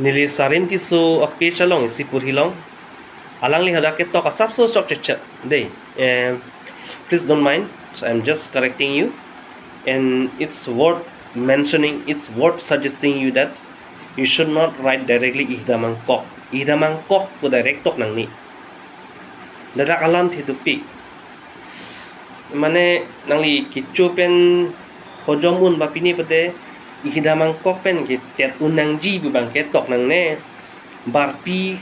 Nili sarin ti so ape chalong sipur hilong. Alang li hada ketok asap so chokche chat day. Please don't mind. So I'm just correcting you. And it's worth mentioning, it's worth suggesting you that you should not write directly Ehidam Angkok. Ehidam Angkok po direct tok nang ni. Dadak alam thi tu pik. Mane nangli kicho pen hojomun bapini pate Ehidam Angkok pen ki tet nangji bu bang ketok nang ne. Barpi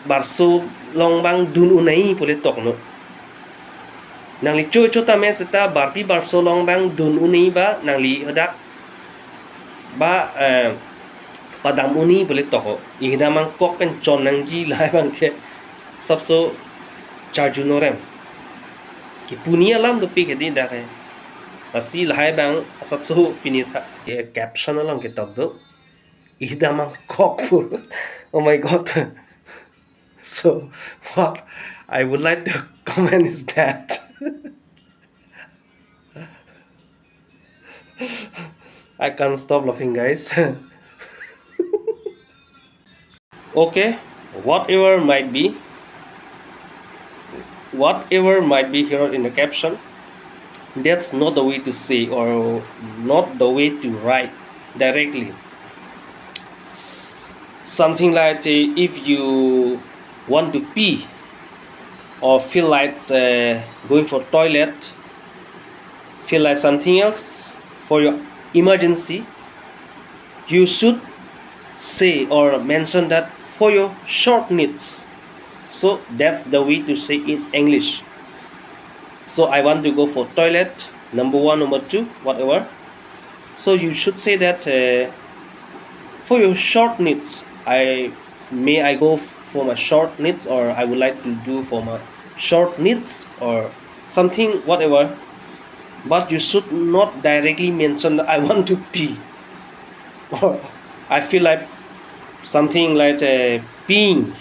barso long bang dun unai pole tok no. Nangli cho ta me seta barpi barso long bang dun unai ba nangli hadak ba padam uni boleh toko Ehidam Angkok pen chon nangji lai bang ke sabso charjunorem ki punia lam do pi khedi da kai asi lai bang sabso pini tha caption alam ke tok do Ehidam Angkok. Oh my god. So what I would like to comment is that I can't stop laughing, guys. Okay, whatever might be here in the caption, that's not the way to say or not the way to write directly. Something like if you want to pee or feel like going for toilet, feel like something else for your emergency, you should say or mention that for your short needs. So that's the way to say in English. So I want to go for toilet, number 1, number 2, whatever. So you should say that for your short needs, I go for my short needs, or I would like to do for my short needs or something, whatever. But you should not directly mention that I want to pee or I feel like something like peeing.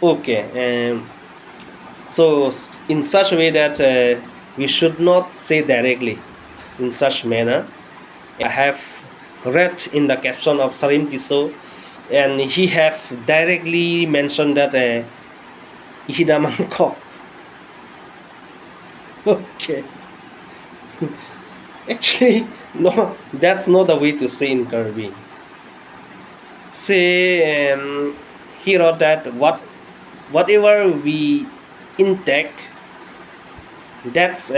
Okay, so in such a way that we should not say directly in such manner. I have read in the caption of Sarim Piso, and he have directly mentioned that Ehidam Angkok. Okay. Actually, no, that's not the way to say in Karbi. Say he wrote that whatever we intake, that's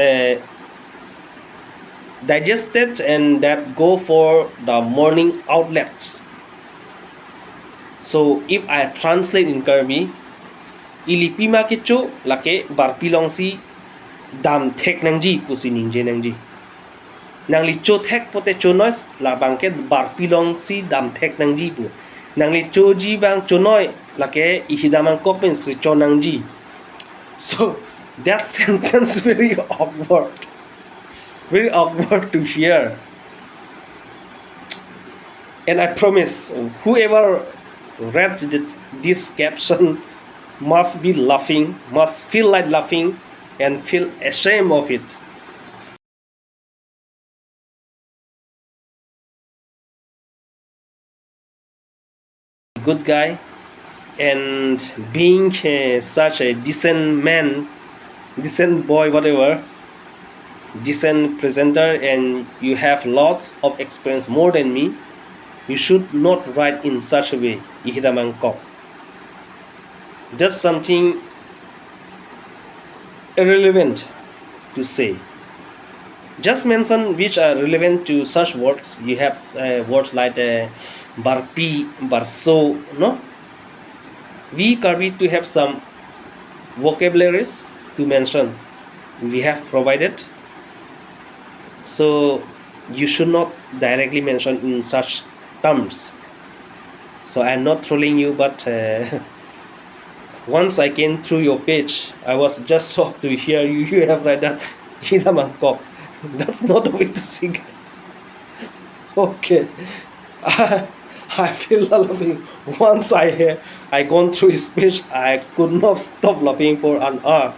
digested and that go for the morning outlets. So if I translate in Karbi, ilipima kicho lake barpilong si dam thek nangji pusi ningje nangji. Nangli cho thek pote cho nois la bangke barpilong si dam thek nangji pu. Nangli cho ji bang cho noi lake Ehidam Angkok pen si cho nangji. So that sentence very awkward to hear. And I promise whoever read this caption must be laughing, must feel like laughing and feel ashamed of it. Good guy and being such a decent man, decent boy, whatever, decent presenter, and you have lots of experience more than me, you should not write in such a way Ehidam Angkok. Just something irrelevant to say. Just mention which are relevant to such words. You have words like barpi, barso, no? We Karbi to have some vocabularies to mention. We have provided. So you should not directly mention in such terms. So I'm not trolling you, but once I came through your page, I was just shocked to hear you have read that Ehidam Angkok. That's not the way to sing. Okay. I feel laughing. Once I gone through his page, I could not stop laughing for an hour.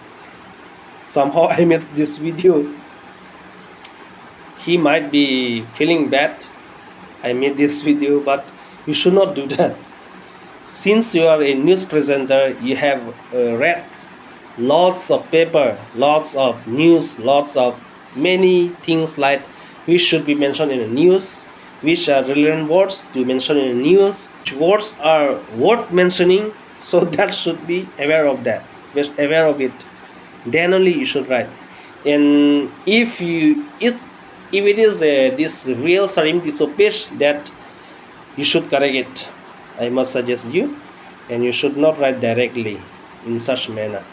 Somehow I made this video. He might be feeling bad. I made this video, but You should not do that. Since you are a news presenter, you have read lots of paper, lots of news, lots of many things like which should be mentioned in the news, which are relevant words to mention in the news, which words are worth mentioning. So that should be aware of that, aware of it. Then only you should write. And if it is this real serving piece of page, that you should correct it. I must suggest you, and you should not write directly in such manner.